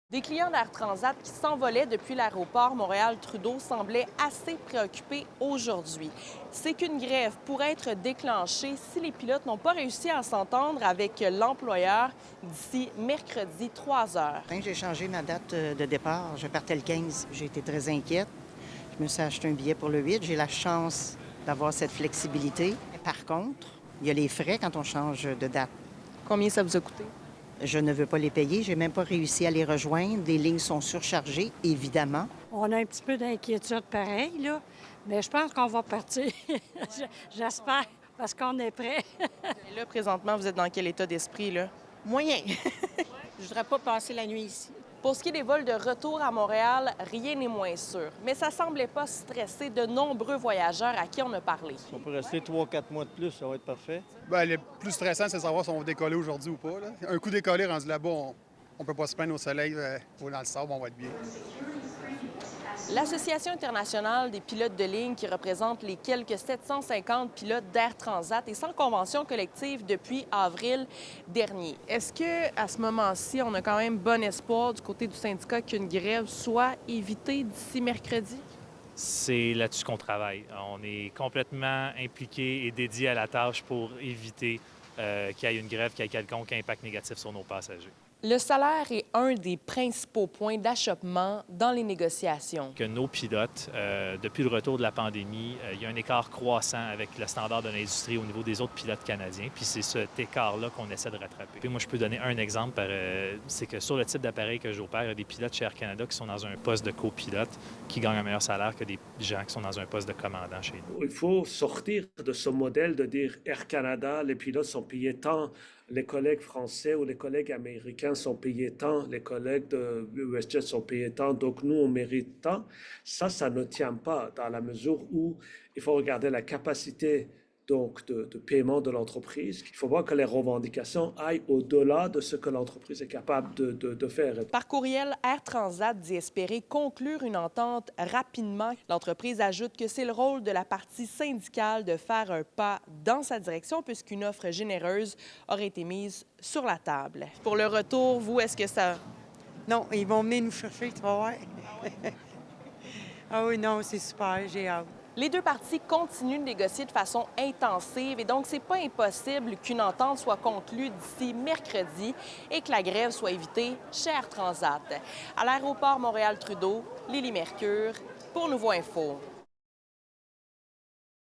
Des clients d'Air Transat qui s'envolaient depuis l'aéroport Montréal-Trudeau semblaient assez préoccupés aujourd'hui. C'est qu'une grève pourrait être déclenchée si les pilotes n'ont pas réussi à s'entendre avec l'employeur d'ici mercredi 3 heures. J'ai changé ma date de départ. Je partais le 15. J'ai été très inquiète. Je me suis acheté un billet pour le 8. J'ai la chance d'avoir cette flexibilité. Par contre, il y a les frais quand on change de date. Combien ça vous a coûté? Je ne veux pas les payer. J'ai même pas réussi à les rejoindre. Les lignes sont surchargées, évidemment. On a un petit peu d'inquiétude pareil, là, mais je pense qu'on va partir. J'espère, parce qu'on est prêt. Et là, présentement, vous êtes dans quel état d'esprit, là? Moyen. Je voudrais pas passer la nuit ici. Pour ce qui est des vols de retour à Montréal, rien n'est moins sûr. Mais ça semblait pas stresser de nombreux voyageurs à qui on a parlé. On peut rester 3-4 mois de plus, ça va être parfait. Bien, le plus stressant, c'est de savoir si on va décoller aujourd'hui ou pas, là. Un coup décollé rendu là-bas, on peut pas se plaindre au soleil ou dans le sable, on va être bien. L'Association internationale des pilotes de ligne, qui représente les quelques 750 pilotes d'Air Transat, est sans convention collective depuis avril dernier. Est-ce qu'à ce moment-ci, on a quand même bon espoir du côté du syndicat qu'une grève soit évitée d'ici mercredi? C'est là-dessus qu'on travaille. On est complètement impliqué et dédié à la tâche pour éviter qu'il y ait une grève qui ait quelconque impact négatif sur nos passagers. Le salaire est un des principaux points d'achoppement dans les négociations. Que nos pilotes, depuis le retour de la pandémie, il y a un écart croissant avec le standard de l'industrie au niveau des autres pilotes canadiens. Puis c'est cet écart-là qu'on essaie de rattraper. Puis moi, je peux donner un exemple. C'est que sur le type d'appareil que j'opère, il y a des pilotes chez Air Canada qui sont dans un poste de copilote qui gagnent un meilleur salaire que des gens qui sont dans un poste de commandant chez nous. Il faut sortir de ce modèle de dire Air Canada, les pilotes sont payés tant, les collègues français ou les collègues américains sont payés tant, les collègues de WestJet sont payés tant, donc nous, on mérite tant. Ça ne tient pas dans la mesure où il faut regarder la capacité donc de paiement de l'entreprise. Il faut voir que les revendications aillent au-delà de ce que l'entreprise est capable de faire. Par courriel, Air Transat dit espérer conclure une entente rapidement. L'entreprise ajoute que c'est le rôle de la partie syndicale de faire un pas dans sa direction puisqu'une offre généreuse aurait été mise sur la table. Pour le retour, vous, est-ce que ça... Non, ils vont venir nous chercher, tu vas voir. Ah oui, non, c'est super, j'ai hâte. Les deux parties continuent de négocier de façon intensive et donc c'est pas impossible qu'une entente soit conclue d'ici mercredi et que la grève soit évitée chez Air Transat. À l'aéroport Montréal-Trudeau, Lily Mercure pour Nouveau Info.